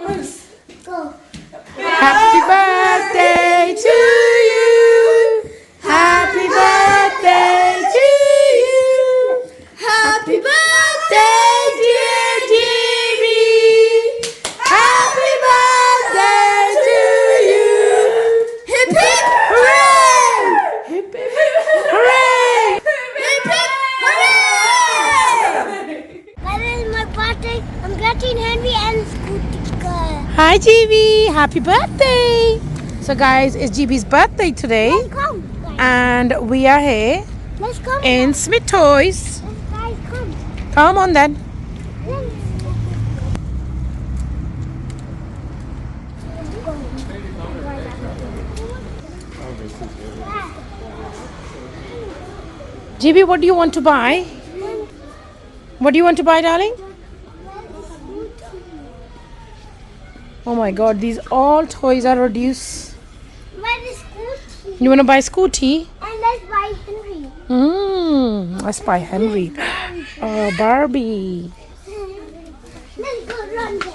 Go. Happy birthday to you. Happy birthday to you. Happy birthday, dear Jimmy. Happy birthday to you. Hip hip Hooray! Hip hip hooray! hip hip hooray! That is my birthday. I'm getting Henry and Scooty car. Hi GB, happy birthday! So guys, it's GB's birthday today Let's come. Guys. and we are here Let's come. in Smith Toys. Let's guys come. Come on then. GB, what do you want to buy? What do you want to buy, darling? Oh my god, these all toys are reduced. Where is Scooty? You want to buy Scooty? And let's buy Henry. Let's buy Henry. Barbie. Let's go run there.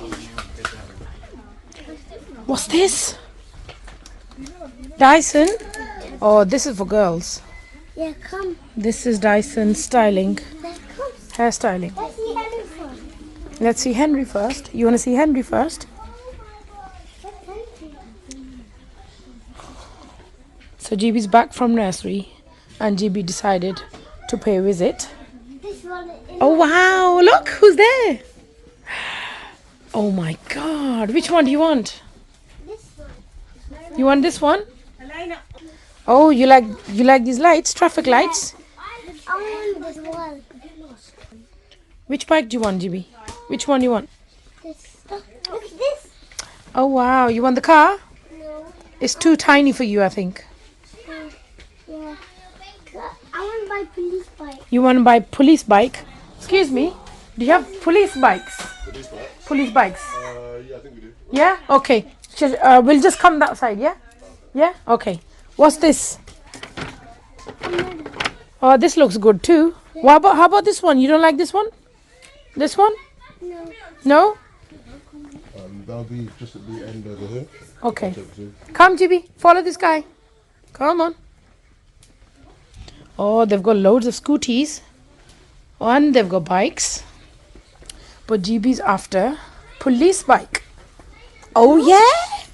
What's this? Dyson? Oh, this is for girls. Yeah, come. This is Dyson styling, Let's come. hair styling. Let's see Henry first. Let's see Henry first. You want to see Henry first? So GB's back from nursery and GB decided to pay a visit. This one is Oh wow, look who's there. Oh my god, which one do you want? this one. You want this one? Oh, you like these lights, traffic lights? I want this one. Which bike do you want, GB? Which one do you want? This. Look at this. Oh wow, you want the car? No. It's too tiny for you, I think. Yeah. I want to buy police bike. You want to buy police bike? Excuse me, do you have police bikes? Police bikes? Yeah, I think we do. Yeah? Okay. We'll just come that side, yeah? Yeah? Okay. What's this? Oh, this looks good too. How about this one? You don't like this one? This one? No. No? That'll be just at the end over here. Okay. Come, GB. Follow this guy. Come on. Oh, they've got loads of scooties. And they've got bikes. But GB's after police bike. Oh, yeah?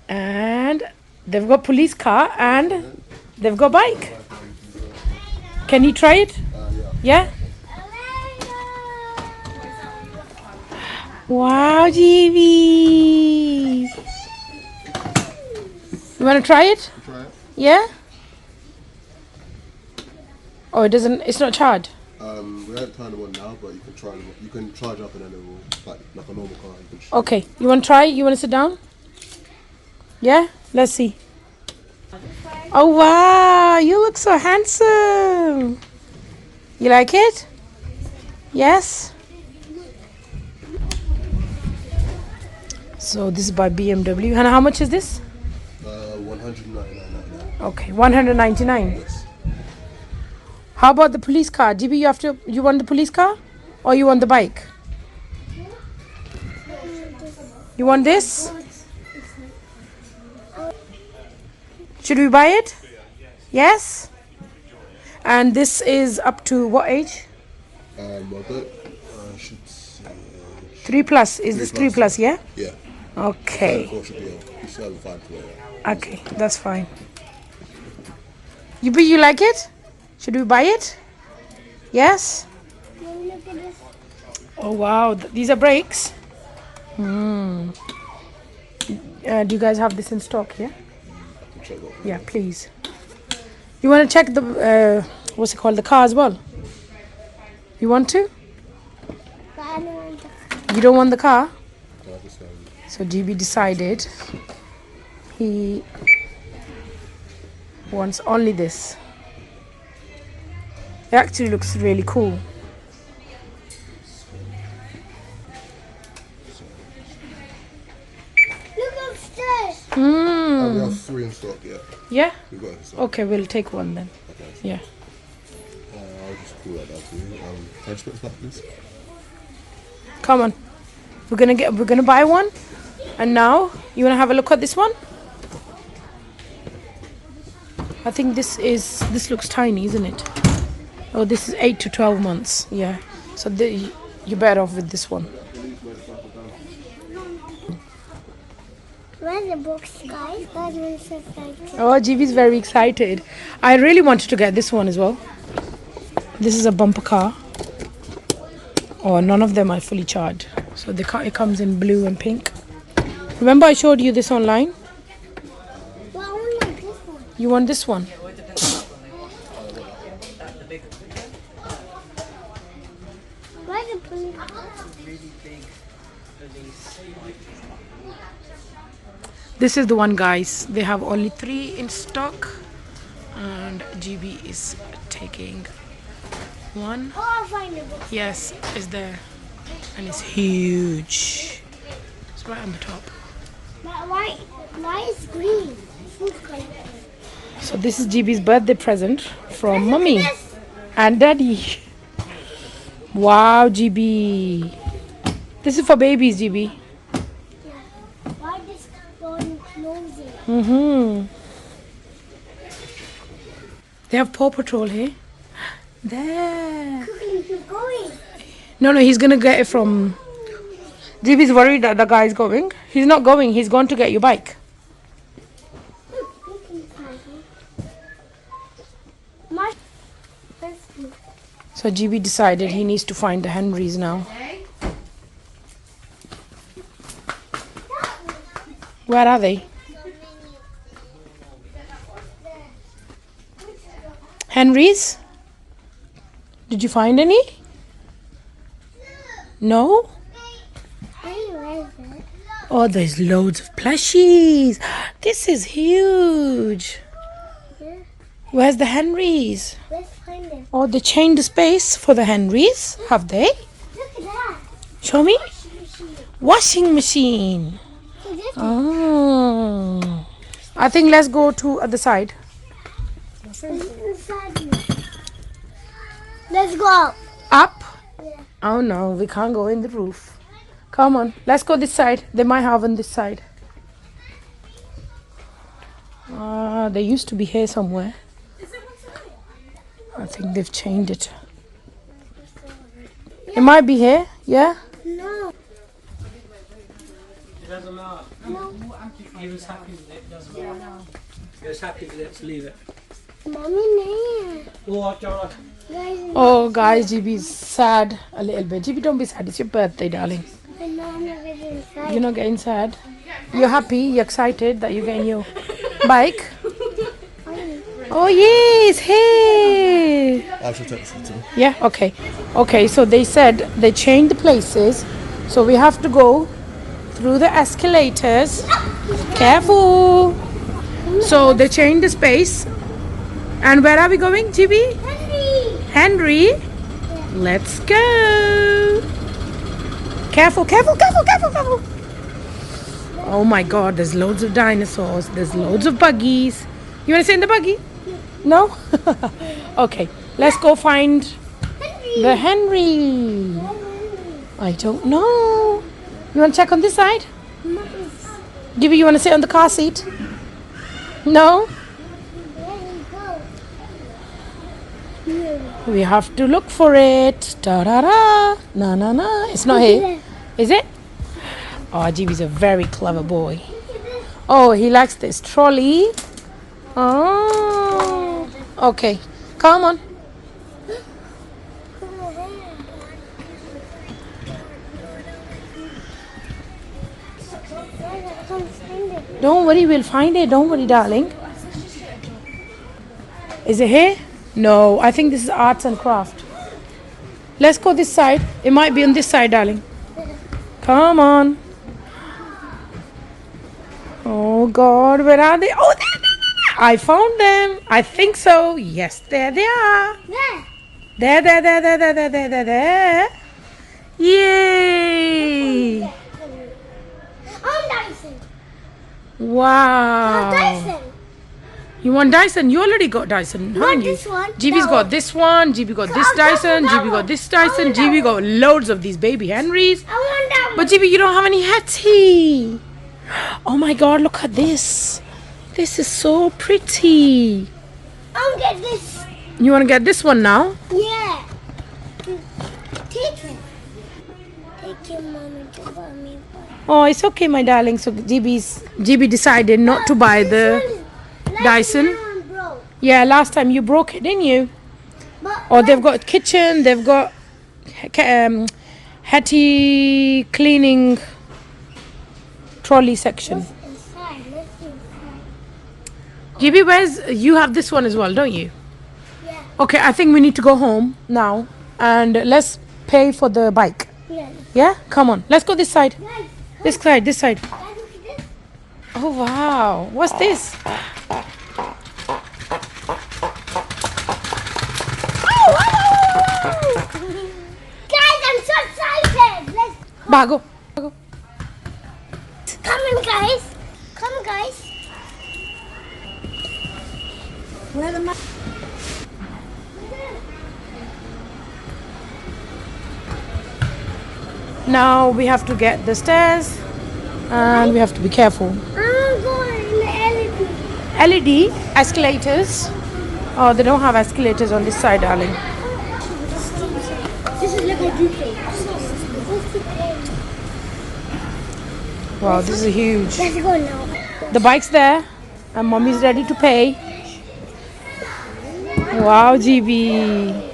And they've got police car and they've got bike. Can you try it? Yeah? Wow, GB. You want to try it? Try it. Yeah? Oh, it's not charged. We haven't turned the one now, but you can try them. You can charge up and then it will, like a normal car. You can Okay, you want to try? You want to sit down? Yeah? Let's see. Oh, wow. You look so handsome. You like it? Yes? So this is by BMW. And how much is this? 199.99. Okay, 199. Yes. How about the police car? GB, you want the police car? Or you want the bike? You want this? Should we buy it? Yes? And this is up to what age? I should say 3 plus. Is this 3 plus, yeah? yeah. Okay. 4 should be on. You still have a 5 to wear. Okay, that's fine. You like it? Should we buy it? Yes? Look at this. Oh wow, these are brakes. Do you guys have this in stock here? Check that. Yeah, please. You want to check the what's it called, the car as well? You want to? But I don't want the You don't want the car? I understand. So GB decided he wants only this. It actually looks really cool. Look upstairs. We have 3 in stock, yeah. Yeah? We've got it in stock. Okay, we'll take one then. Okay. Yeah. I'll just pull that down for you. Can I just put this back, please? Come on. We're gonna buy one. And now you wanna have a look at this one? I think this looks tiny, isn't it? Oh, this is 8 to 12 months. Yeah. So you're better off with this one. Where's the books, guys? Guys, I'm so excited. Oh, GB's very excited. I really wanted to get this one as well. This is a bumper car. Oh, none of them are fully charged. So it comes in blue and pink. Remember I showed you this online? Well, I only want this one. You want this one? Where's the blue? This is the one, guys. They have only 3 in stock. And GB is taking one. Oh, I'll find the book. Yes, it's there. And it's huge. It's right on the top. But why is green? Food color. So this is GB's birthday present from Look Mummy at this. and Daddy. Wow, GB. This is for babies, GB. Why this one closing? Mm-hmm. They have Paw Patrol here. There. Quickly, keep going. No, he's gonna get it from... GB's worried that the guy is going. He's not going. He's gone to get your bike. My So GB decided he needs to find the Henrys now. Where are they? Henrys? Did you find any? No? where is it? Oh, there's loads of plushies. This is huge. Yeah. Where's the Henrys? Let's find it. Oh, they changed the space for the Henrys. Have they? Look at that. Show me. Machine. Washing machine. So this Oh. I think let's go to other side. is inside me. Let's go. Up? Yeah. Oh no, we can't go in the roof. Come on, let's go this side. They might have on this side. They used to be here somewhere. I think they've changed it. It might be here, yeah? No. It doesn't matter. No. He was happy with it, doesn't matter. He was happy with it, leave it. Mommy, no. Oh, John. Guys, Oh, guys, GB's sad a little bit. GB, don't be sad. It's your birthday, darling. I'm not getting inside. You're not getting sad. You're happy. You're excited that you're getting your bike. Oh, yes. Hey. I should text it to them. Yeah, okay. Okay, so they said they changed the places. So we have to go through the escalators. Careful. So they changed the space. And where are we going, GB? Henry. Henry? Let's go. Careful, careful, careful, careful, careful. Oh my God, there's loads of dinosaurs. There's loads of buggies. You want to sit in the buggy? No? Okay, let's go find the Henry. I don't know. You want to check on this side? Gibby, you want to sit on the car seat? No? We have to look for it. Da da da. Na na na. It's not here. Is it? Oh, Gibby's a very clever boy. Oh, he likes this trolley. Oh. Okay. Come on. Don't worry, we'll find it. Don't worry, darling. Is it here? No, I think this is arts and craft. Let's go this side. It might be on this side, darling. Come on. Oh God, where are they? Oh, there. I found them. I think so. Yes, there they are. There. There. Yay! I'm Dyson. Wow. Dyson. You want Dyson? You already got Dyson, haven't you? this one. GB's No. got this one. GB got this Dyson. GB got this Dyson. GB got loads of these baby Henrys. I want that But GB, you don't have any Hetty. Oh my God! Look at this. This is so pretty. I'll get this. You want to get this one now? Yeah. Take it. Take your mommy to buy me. Oh, it's okay, my darling. So GB decided not to buy the Dyson. Yeah, last time you broke it, didn't you? Oh, they've got kitchen. They've got Hetty cleaning trolley section. Inside. Let's see inside. GB, you have this one as well, don't you? Yeah. Okay, I think we need to go home now and let's pay for the bike. Yeah. Yeah, come on. Let's go this side. Guys, This side. This side. guys, look at this. Oh wow! What's this? Guys, I'm so excited. Let's Bago. come in, guys. Come, guys. Where the Now we have to get the stairs and we have to be careful. I'm going in the LED. LED escalators. Oh, they don't have escalators on this side, darling. This is like a duvet. Wow, this is huge. Let's go now. The bike's there and mommy's ready to pay. Wow, GB.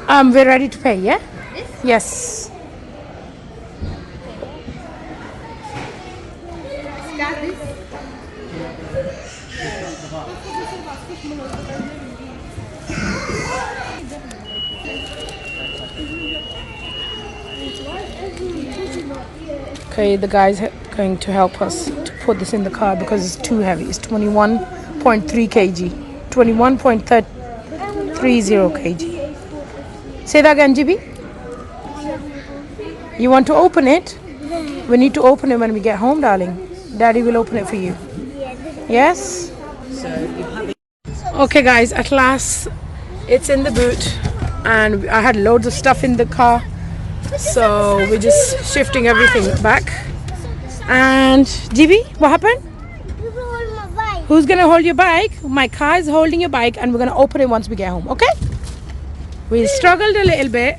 We're ready to pay, yeah? Yes. Okay, the guy's going to help us to put this in the car because it's too heavy. It's 21.3 kg. 21.30 kg. Say that again, GB. You want to open it? We need to open it when we get home, darling. Daddy will open it for you. Yes? Okay, guys, at last it's in the boot. And I had loads of stuff in the car. So we're just shifting everything back. And GB, what happened? You can hold my bike. Who's gonna hold your bike? My car is holding your bike and we're gonna open it once we get home, okay? We struggled a little bit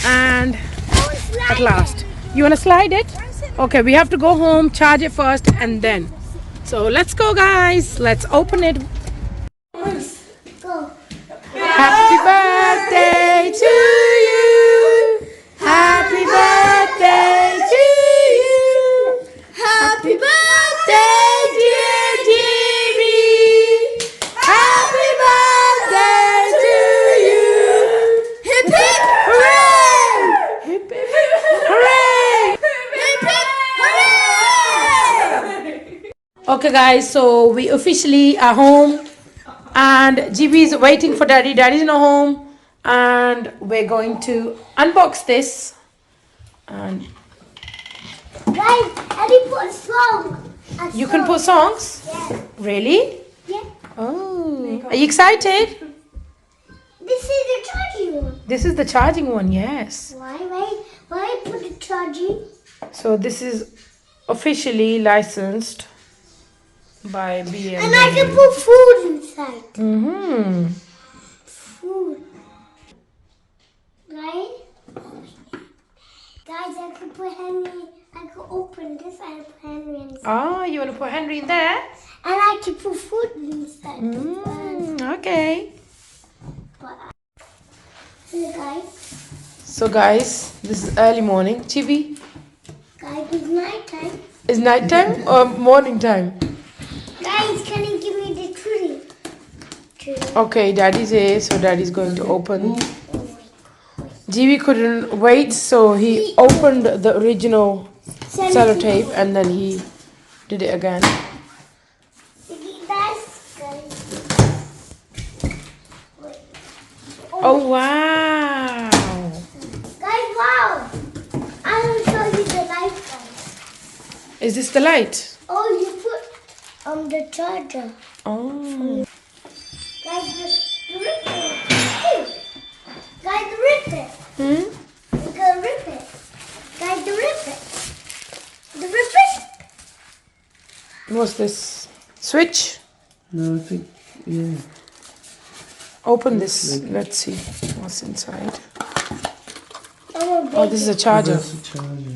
and at last. You wanna slide it? Okay, we have to go home, charge it first and then. So let's go, guys. Let's open it. Go. Happy birthday to you. Happy birthday to you. Happy birthday, dear Jimmy. Happy birthday to you. Hip hip hooray! Hip hip hooray! Hip hip hooray! Okay, guys, so we officially are home. And GB is waiting for Daddy. Daddy's not home. And we're going to unbox this. And Guys, I did put a song. you can put songs? Yeah. Really? Yeah. Oh. Are you excited? This is the charging one. This is the charging one, yes. Why put the charging? So this is officially licensed by BMW. And I can put food inside. Mm-hmm. Food. Right? Guys, I can put Henry. I can open this and put Henry inside. Oh, you want to put Henry in there? And I can put food inside. Okay. Hello, guys. So guys, this is early morning. Chibi, Guys, it's night time. is night time or morning time? Guys, can you give me the tree? Okay, Daddy's here, so Daddy's going to open. GB couldn't wait, so he opened the original sellotape and then he did it again. Oh wow! Guys, wow! I will show you the light, guys. Is this the light? Oh, you put the charger. Oh. Guys, the rip it. Hey. Guys, the rip it. Hmm? You gotta rip it. Guys, the rip it. The rip it. What's this? Switch? No, I think, yeah. Open this. Let's see what's inside. I'm gonna break Oh, this is a charger. That's the charger.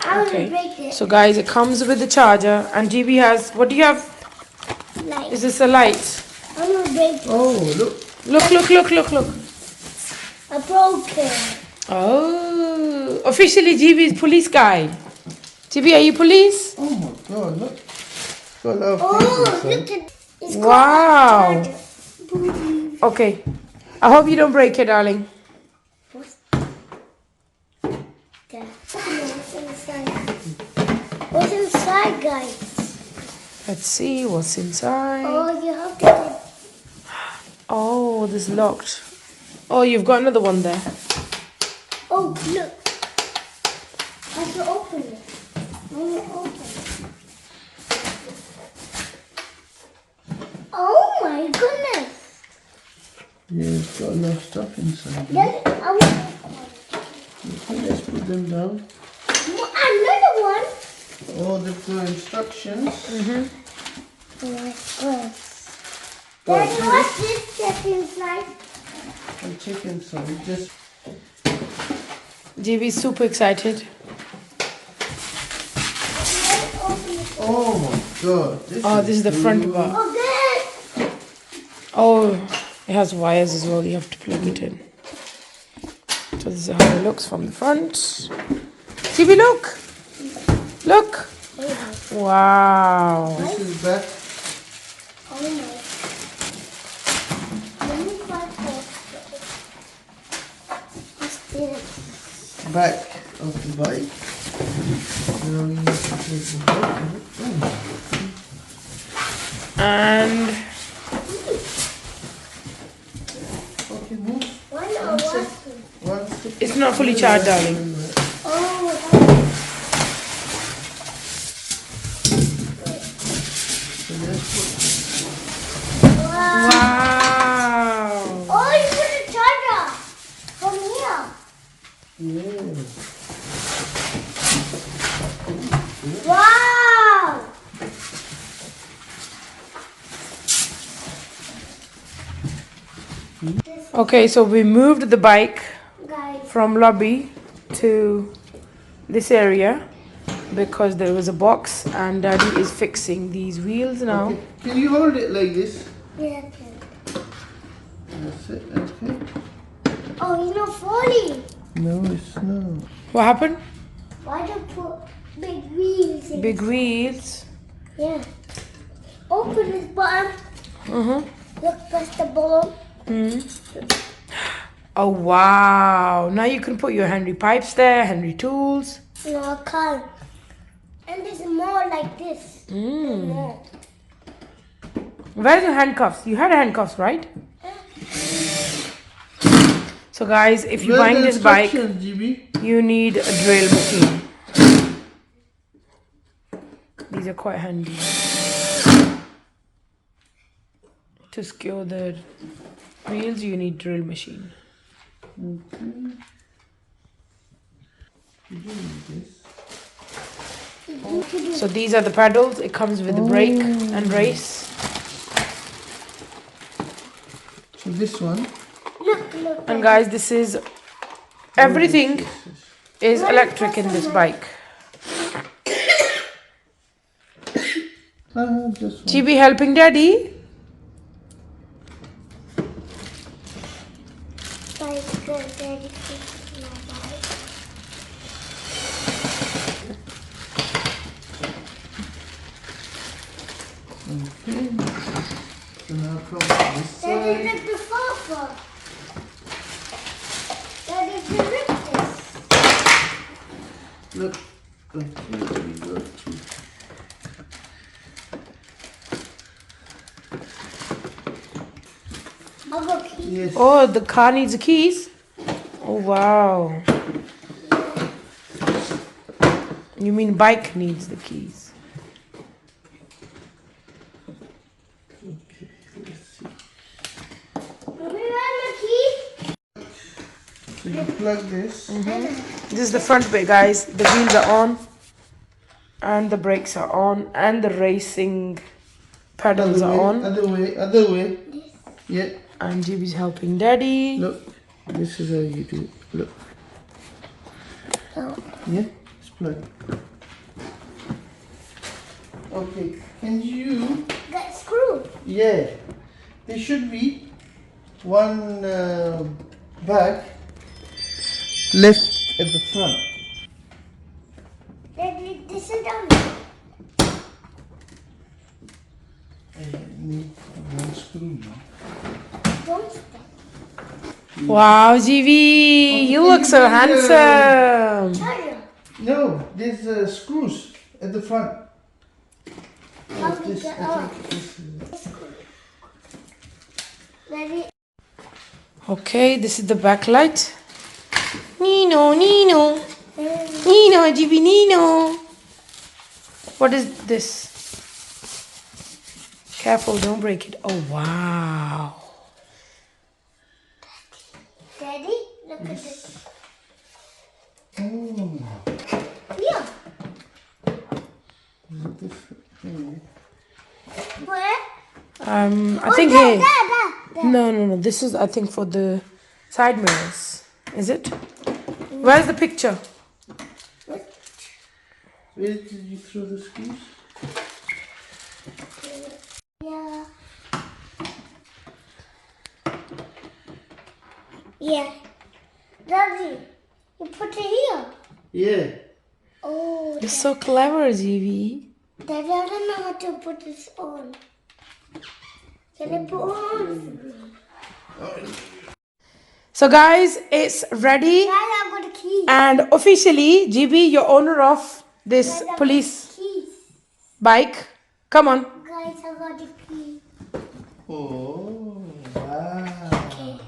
I'm Okay. gonna break it. So guys, it comes with the charger, and GB has. What do you have? Like, Is this a light? I'm gonna break it. Oh, look. Look. I broke it. Oh, officially GB is police guy. GB, are you police? Oh my God, look. Got a lot of Oh, things look inside. at it's Wow. called a charger. Boom. Okay. I hope you don't break it, darling. What's that? What's inside? What's inside, guys? Let's see what's inside. Oh, you have to get. Oh, this is locked. Oh, you've got another one there. Oh, look. I have to open it. I'm gonna open it. Oh my goodness. Yeah, it's got a lot of stuff inside. Then I want Okay, let's put them down. another one. Oh, they've got instructions. Like this. Daddy, what's this stuff inside? And check inside. Just GB is super excited. Let's open it. oh my God. Oh, this is the front bar. Oh, good. Oh, it has wires as well. You have to plug it in. So this is how it looks from the front. GB, look. Look. Wow. This is back. Oh my. Let me find what's this? Back of the bike. Now you have to take the hook. And Okay, move. Why not watching? One second. it's not fully charged, darling. Oh, So let's wow. Wow. Oh, you put a charger from here. put, yeah. Wow. Okay, so we moved the bike Guys, from lobby to this area because there was a box and Daddy is fixing these wheels now. Okay. Can you hold it like this? yeah, okay. That's it, okay. Oh, you're not falling. No, it's not. What happened? Why don't you put big wheels in? Big wheels. Yeah. Open this button. Uh-huh. Look, press the button. Oh wow. Now you can put your Henry pipes there, Henry tools. No, I can't. And there's more like this. More. Where's your handcuffs? You had handcuffs, right? So guys, if you're Where's buying the this bike, instructions, GB? you need a drill machine. These are quite handy. To secure the wheels, you need drill machine. So these are the pedals. It comes with the brake and race. So this one. Look. And guys, this is everything is electric in this bike. Just one. GB helping Daddy. Guys, good. Daddy fixed my bike. Okay. So now come to this Daddy, side. look the papa. Daddy, you rip this. Look. Okay, there we go. I'll go keep. Yes. Oh, the car needs the keys. Oh wow. You mean bike needs the keys? Okay, let's see. Mommy, where's my key? So you plug this. This is the front way, guys. The wheels are on, and the brakes are on, and the racing pedals are on. Other way. Yeah. And GB's helping Daddy. Look, this is how you do it. Look. Oh. Yeah, it's plugged. Okay, can you? Got screw. Yeah, there should be one bag left at the front. Daddy, this is down. I need one screw now. Don't step. Wow, GB, you look so handsome. Charger. No, there's screws at the front. How Of we this, get I up? think this is. Daddy, Okay, this is the backlight. Nino, Nino, um, Nino, GB, Nino. What is this? Careful, don't break it. Oh, wow. Daddy, look at this. Oh, Here. this thing. Where? I think there, here. there. No. This is, I think, for the side mirrors. Is it? Where's the picture? Where did you throw the screws? Yeah. Yeah. Daddy, you put it here. Yeah. Oh, You're so clever, GB. Daddy, I don't know how to put this on. Can I put on? So, guys, it's ready. Guys, I got a key. And officially, GB, you're owner of this Guys, I got police keys. bike. Come on. Guys, I got a key. Oh, wow. Okay.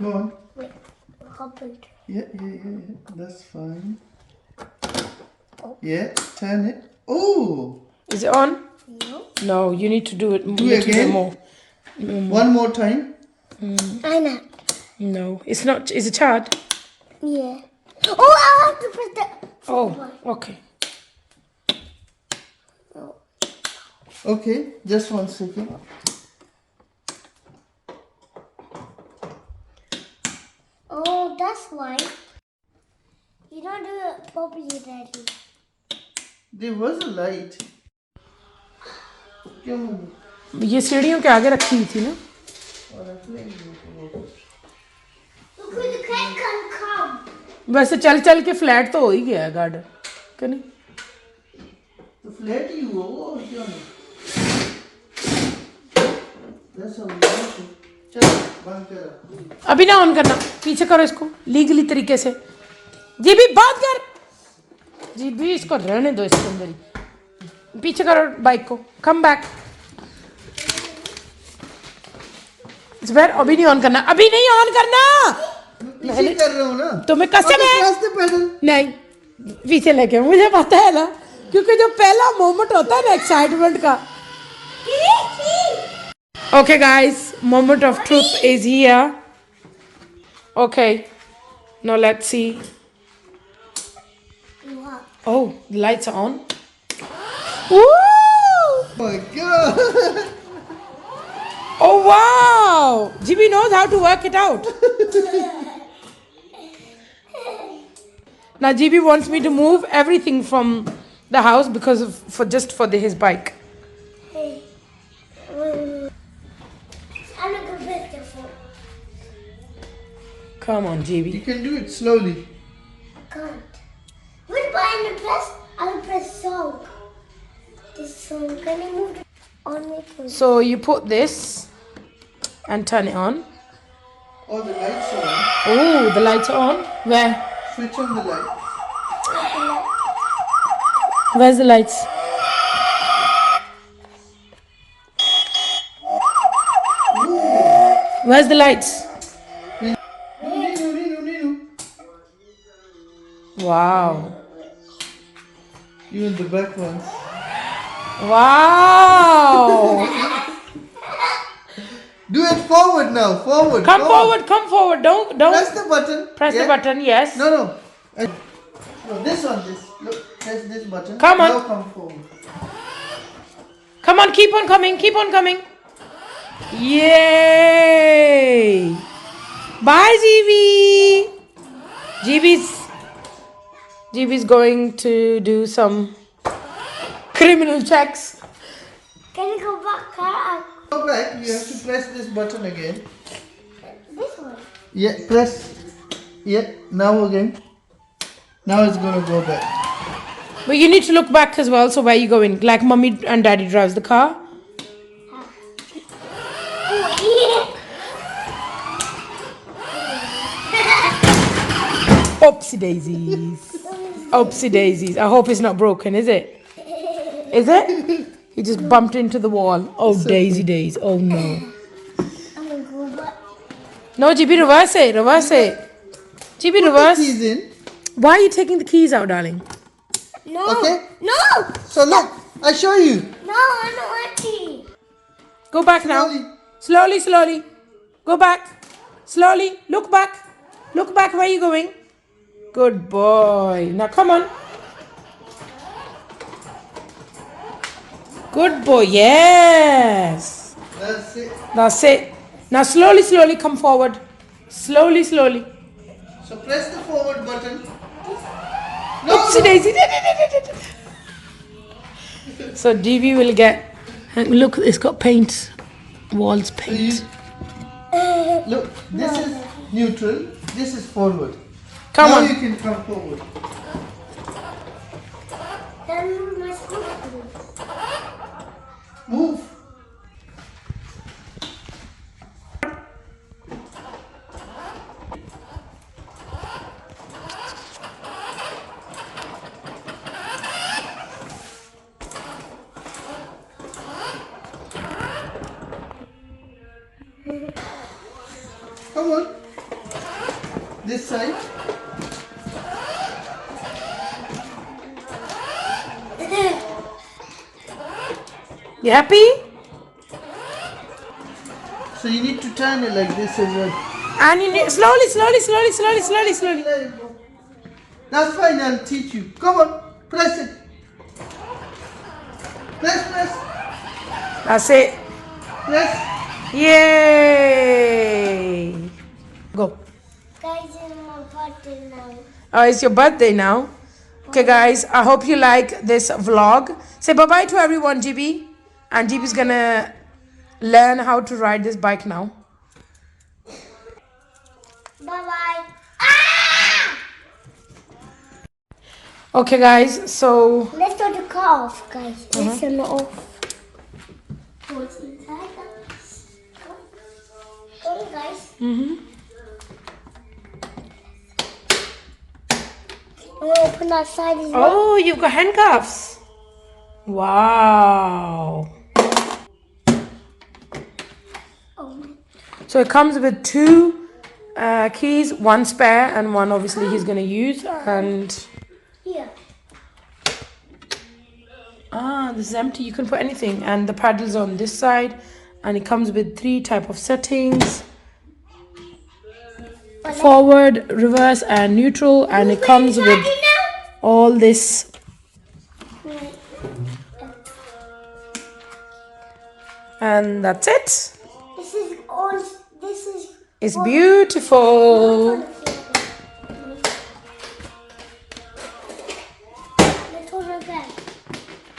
Go on. Wait, open. Yeah. That's fine. Yeah, turn it. Oh, Is it on? No. No, you need to do it. Do it again? More. one more time. I know. No, it's not. Is it charged? Yeah. Oh, I have to press the. Oh, okay. Oh. Okay, just 1 second. Oh, that's why. You don't do it properly, Daddy. There was a light. क्यों? ये सीढ़ियों के आगे रखी हुई थी ना? Because the cat can come. वैसे चल चल के फ्लैट तो हो ही गया है गार्डन, क्या नहीं? तो फ्लैट ही हुआ वो और क्यों नहीं? That's a lot. चल बंद कर. अभी ना ऑन करना, पीछे करो इसको लीगली तरीके से. जीबी बात कर. जीबी इसको रहने दो इसके अंदर ही. पीछे करो बाइक को. Come back. इस बार अभी नहीं ऑन करना. अभी नहीं ऑन करना. पीछे कर रहा हूँ ना. तो मैं कैसे मैं? रास्ते पैदल. नहीं पीछे लेके मुझे पता है ना, क्योंकि जो पहला मोमेंट होता है ना एक्साइटमेंट का. Okay guys, moment of truth is here. Okay, now let's see. Oh, the lights are on. Woo! Oh my god. Oh wow! GB knows how to work it out. Now GB wants me to move everything from the house because of his bike. Hey. I'm not gonna bet your phone. Come on, You GB. can do it slowly. Can't. Which button to press? I'll press song. This song. Can you move it on me, please? So you put this and turn it on. Oh, the lights are on. Oh, the lights are on. Where? Switch on the light. Where's the lights? Where's the lights? Nino. Wow. Even the back ones. Wow. Do it forward now. Forward. Come forward, come forward. Don't Press the button. press Yeah. the button, yes. No, no. No, this one. This. Look, press this button. Come on. Now come forward. Come on, keep on coming, keep on coming. Yay! Bye, GB. GB's going to do some criminal checks. Can you go back? Go back. You have to press this button again. This one. Yeah, press. Yeah, now again. Now it's gonna go back. But you need to look back as well. So where you going? Like mommy and daddy drives the car. Oopsie daisies. Oopsie daisies. I hope it's not broken, is it? Is it? He just bumped into the wall. Oh, daisy days. Oh no. I'm gonna go back. No, GB, reverse it. Reverse it. GB, reverse. Keys in. Why are you taking the keys out, darling? No. Okay. No. So look, I show you. No, I don't want to. Go back now. Slowly. Slowly. Go back. Slowly. Look back. Look back. Where are you going? Good boy. Now come on. Good boy. Yes. That's it. That's it. Now slowly come forward. Slowly. So press the forward button. Oopsie daisy. So DV will get. Look, it's got paint. Walls paint. Look, this is neutral. This is forward. Come now on. you can come forward. Then my scooter. Move. Come on. This side. You happy? So you need to turn it like this as well. And you need slowly. Let it go. That's fine, I'll teach you. Come on, press it. Press. That's it. Press. Yay! Go. Guys, it's my birthday now. Oh, it's your birthday now. Okay, guys, I hope you like this vlog. Say bye-bye to everyone, GB. And GB's gonna learn how to ride this bike now. Bye-bye. Ah! Okay, guys, so Let's turn the car off, guys. Let's turn it off. What's inside, guys? Go, guys. I'm gonna open that side as well. oh, you've got handcuffs. Wow. Oh my. So it comes with two keys, one spare and one obviously he's gonna use. And Here. this is empty. You can put anything. And the paddles on this side. And it comes with 3 type of settings: forward, reverse, and neutral. And it comes with all this. And that's it. This is all. This is. It's beautiful.